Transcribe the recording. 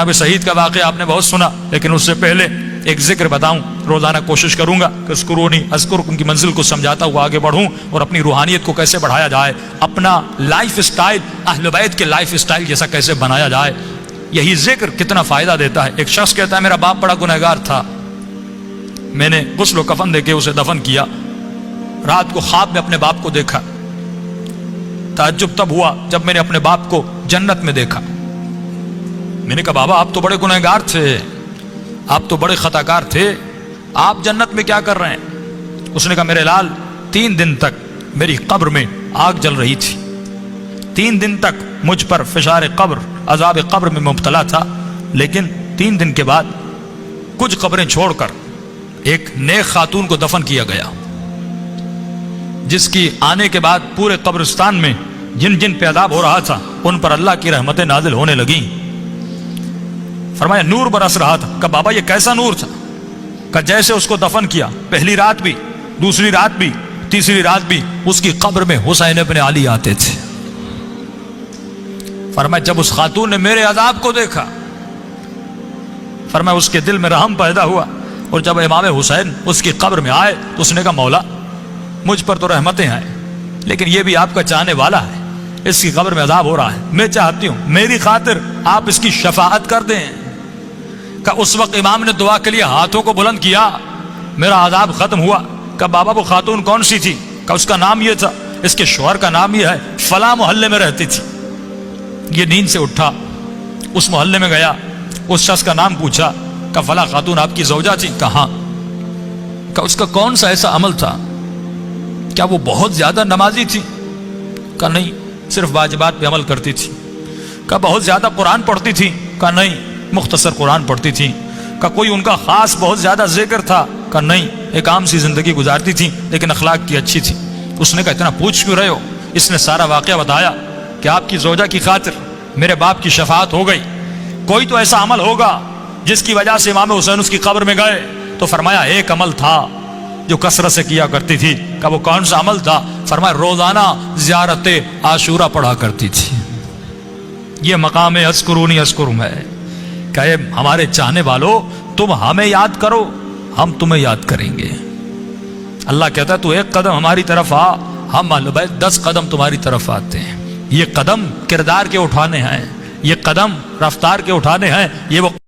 اب شہید کا واقعہ آپ نے بہت سنا، لیکن اس سے پہلے ایک ذکر بتاؤں. روزانہ کوشش کروں گا کہ اذکرونی اذکرکم کی منزل کو سمجھاتا ہوا آگے بڑھوں اور اپنی روحانیت کو کیسے بڑھایا جائے، اپنا لائف سٹائل اہل بیت کے لائف سٹائل جیسا کیسے بنایا جائے. یہی ذکر کتنا فائدہ دیتا ہے. ایک شخص کہتا ہے میرا باپ بڑا گنہگار تھا، میں نے غسل و کفن دے کے اسے دفن کیا، رات کو خواب میں اپنے باپ کو دیکھا، تعجب تب ہوا جب میں نے اپنے باپ کو جنت میں دیکھا. میں نے کہا بابا آپ تو بڑے گنہگار تھے، آپ تو بڑے خطاکار تھے، آپ جنت میں کیا کر رہے ہیں؟ اس نے کہا میرے لال 3 دن تک میری قبر میں آگ جل رہی تھی، 3 دن تک مجھ پر فشار قبر عذاب قبر میں مبتلا تھا، لیکن 3 دن کے بعد کچھ قبریں چھوڑ کر ایک نیک خاتون کو دفن کیا گیا، جس کی آنے کے بعد پورے قبرستان میں جن جن پہ عذاب ہو رہا تھا ان پر اللہ کی رحمتیں نازل ہونے لگیں. فرمایا نور برس رہا تھا. کہ بابا یہ کیسا نور تھا؟ کہ جیسے اس کو دفن کیا پہلی رات بھی، دوسری رات بھی، تیسری رات بھی اس کی قبر میں حسین ابن علی آتے تھے. فرمایا جب اس خاتون نے میرے عذاب کو دیکھا، فرمایا اس کے دل میں رحم پیدا ہوا، اور جب امام حسین اس کی قبر میں آئے تو اس نے کہا مولا مجھ پر تو رحمتیں ہیں، لیکن یہ بھی آپ کا چاہنے والا ہے، اس کی قبر میں عذاب ہو رہا ہے، میں چاہتی ہوں میری خاطر آپ اس کی شفاعت کر دیں. کہ اس وقت امام نے دعا کے لیے ہاتھوں کو بلند کیا، میرا عذاب ختم ہوا. کہ بابا وہ خاتون کون سی تھی؟ کہ اس کا نام یہ تھا، اس کے شوہر کا نام یہ ہے، فلاں محلے میں رہتی تھی. یہ نیند سے اٹھا، اس محلے میں گیا، اس شخص کا نام پوچھا کہ فلاں خاتون آپ کی زوجہ تھی؟ کہاں؟ کہ اس کا کون سا ایسا عمل تھا؟ کیا وہ بہت زیادہ نمازی تھی؟ کہ نہیں، صرف واجبات پہ عمل کرتی تھی. کہ بہت زیادہ قرآن پڑھتی تھی؟ کہ نہیں، مختصر قرآن پڑھتی تھی. کہ کوئی ان کا خاص بہت زیادہ ذکر تھا؟ کہ نہیں، ایک عام سی زندگی گزارتی تھی لیکن اخلاق کی اچھی تھی. اس نے کہا اتنا پوچھ کیوں رہے ہو؟ اس نے سارا واقعہ بتایا کہ آپ کی زوجہ کی خاطر میرے باپ کی شفاعت ہو گئی. کوئی تو ایسا عمل ہوگا جس کی وجہ سے امام حسین اس کی قبر میں گئے. تو فرمایا ایک عمل تھا جو کثرت سے کیا کرتی تھی. کہ وہ کون سا عمل تھا؟ فرمایا روزانہ زیارت عاشورہ پڑھا کرتی تھی. یہ مقام اذکرونی اذکرکم ہے کہ اے ہمارے چاہنے والوں تم ہمیں یاد کرو، ہم تمہیں یاد کریں گے. اللہ کہتا ہے تو 1 قدم ہماری طرف آ، ہم اہل بیت 10 قدم تمہاری طرف آتے ہیں. یہ قدم کردار کے اٹھانے ہیں، یہ قدم رفتار کے اٹھانے ہیں، یہ وہ